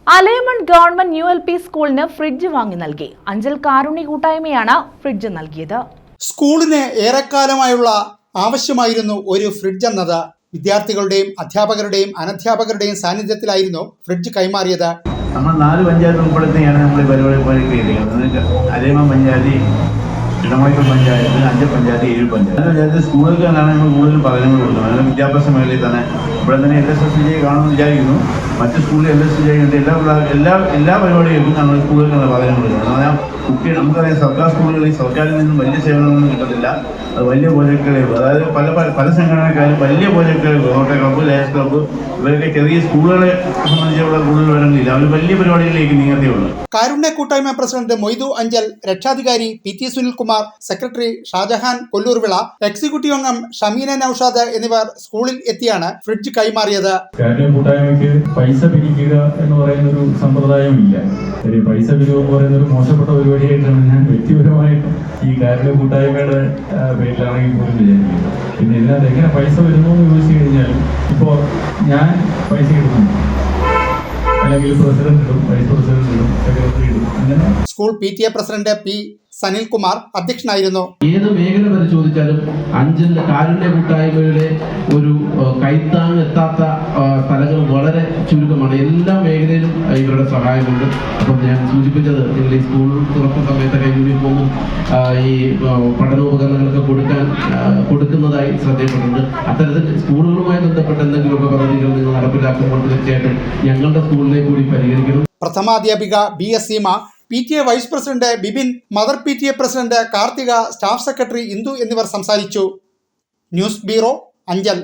Alayaman government ULP സ്കൂളിന് fridge വാങ്ങി നൽകി. അഞ്ചൽ കാരുണ്യ കൂട്ടായ്മയാണ് ഫ്രിഡ്ജ് നൽകിയത്. സ്കൂളിന് ഏറെക്കാലമായുള്ള ആവശ്യമായിരുന്നു ഒരു ഫ്രിഡ്ജ് എന്നത്. വിദ്യാർത്ഥികളുടെയും അധ്യാപകരുടെയും അനധ്യാപകരുടെയും സാന്നിധ്യത്തിലായിരുന്നു ഫ്രിഡ്ജ് കൈമാറിയത്. നമ്മൾ 4 പഞ്ചായത്ത് ഉൾപ്പെടുത്തിയാണ് നമ്മൾ പരിപാടി അലയമൺ പഞ്ചായത്ത്, ഇടമൈക്കൽ പഞ്ചായത്ത്, അഞ്ചൽ പഞ്ചായത്ത്, 7 പഞ്ചായത്ത് സ്കൂളുകൾക്ക് തന്നെയാണ് നമ്മൾ കൂടുതൽ പഠനങ്ങൾ കൊടുക്കുന്നത്. അതിന് വിദ്യാഭ്യാസ മേഖലയിൽ തന്നെ ഇവിടെ തന്നെ LSSJ കാണുമെന്ന് വിചാരിക്കുന്നു. മറ്റ് സ്കൂളിൽ LSSJ ഉണ്ട്. എല്ലാ പരിപാടികൾക്കും നമ്മൾ സ്കൂളുകളിലാണ് പഠനം കൊടുക്കുന്നത്. എന്നാൽ കുട്ടികൾ നമുക്കറിയാം, സർക്കാർ സ്കൂളുകളിൽ സർക്കാരിൽ നിന്നും വലിയ സേവനമൊന്നും കിട്ടത്തില്ല. അത് വലിയ പ്രോജക്റ്റുകൾ, അതായത് പല സംഘടനക്കാരും വലിയ പ്രോജക്റ്റുകൾ, റോട്ടറി ക്ലബ്ബ്, ലയൺസ് ക്ലബ്ബ്, ഇവരൊക്കെ ചെറിയ സ്കൂളുകളെ സംബന്ധിച്ചുള്ള കൂടുതൽ വിവരങ്ങളില്ല. അവർ വലിയ പരിപാടികളിലേക്ക് നീങ്ങത്തേയുള്ളൂ. കാരുണ്യ കൂട്ടായ്മ പ്രസിഡന്റ് മൊയ്തു അഞ്ചൽ, രക്ഷാധികാരി PT Sunilkumar, secretary Shajahan Kollurvila, executive അംഗം ഷമീന നൌഷാദ് എന്നിവർ സ്കൂളിൽ എത്തിയാണ് ഫ്രിഡ്ജ് കൈമാറിയത്. കാരുണ്യ കൂട്ടായ്മയ്ക്ക് പൈസ പിരിക്കുക എന്ന് പറയുന്ന ഒരു സമ്പ്രദായം ഇല്ല. പൈസ പിരിവ് എന്ന് പറയുന്ന ഒരു മോശപ്പെട്ട പരിപാടിയായിട്ടാണ് ഞാൻ വ്യക്തിപരമായിട്ട് ഈ കാരുണ്യ കൂട്ടായ്മയുടെ പേരിലാണെങ്കിൽ പോലും വിചാരിക്കുന്നത്. പിന്നെ ഇതിനകത്ത് എങ്ങനെ പൈസ വരുന്നു എന്ന് ചോദിച്ചു കഴിഞ്ഞാൽ, ഇപ്പോൾ ഞാൻ പൈസ ഇടുന്നു, അല്ലെങ്കിൽ പ്രസിഡന്റ് ഇടും, വൈസ് പ്രസിഡന്റ് ഇടും, സെക്രട്ടറി ഇടും, അങ്ങനെ. School PTA president P Sanilkumar അധ്യക്ഷനായിരുന്നു. ഏത് മേഖല പരിശോധിച്ചാലും അഞ്ചൽ കാരുണ്യ കൂട്ടായ്മയുടെ ഒരു കൈത്താങ് എത്താത്ത സ്ഥലങ്ങൾ വളരെ ചുരുക്കമാണ്. എല്ലാ മേഖലയിലും ഇവരുടെ സഹായമുണ്ട്. അപ്പം ഞാൻ സൂചിപ്പിച്ചത്, നിങ്ങൾ ഈ സ്കൂൾ തുറക്കുന്ന സമയത്തൊക്കെ യൂണിഫോമും ഈ പഠനോപകരണങ്ങളൊക്കെ കൊടുക്കുന്നതായി ശ്രദ്ധയപ്പെട്ടിട്ടുണ്ട്. അത്തരത്തിൽ സ്കൂളുകളുമായി ബന്ധപ്പെട്ട എന്തെങ്കിലുമൊക്കെ പദ്ധതികൾ നിങ്ങൾ നടപ്പിലാക്കുമ്പോൾ തീർച്ചയായിട്ടും ഞങ്ങളുടെ സ്കൂളിനെ കൂടി പരിഗണിക്കണം. പ്രഥമാധ്യാപിക BS Seema, PTA vice president Bibin, mother PTA president Karthika, staff secretary Indu എന്നിവർ സംസാരിച്ചു. News bureau, Anchal.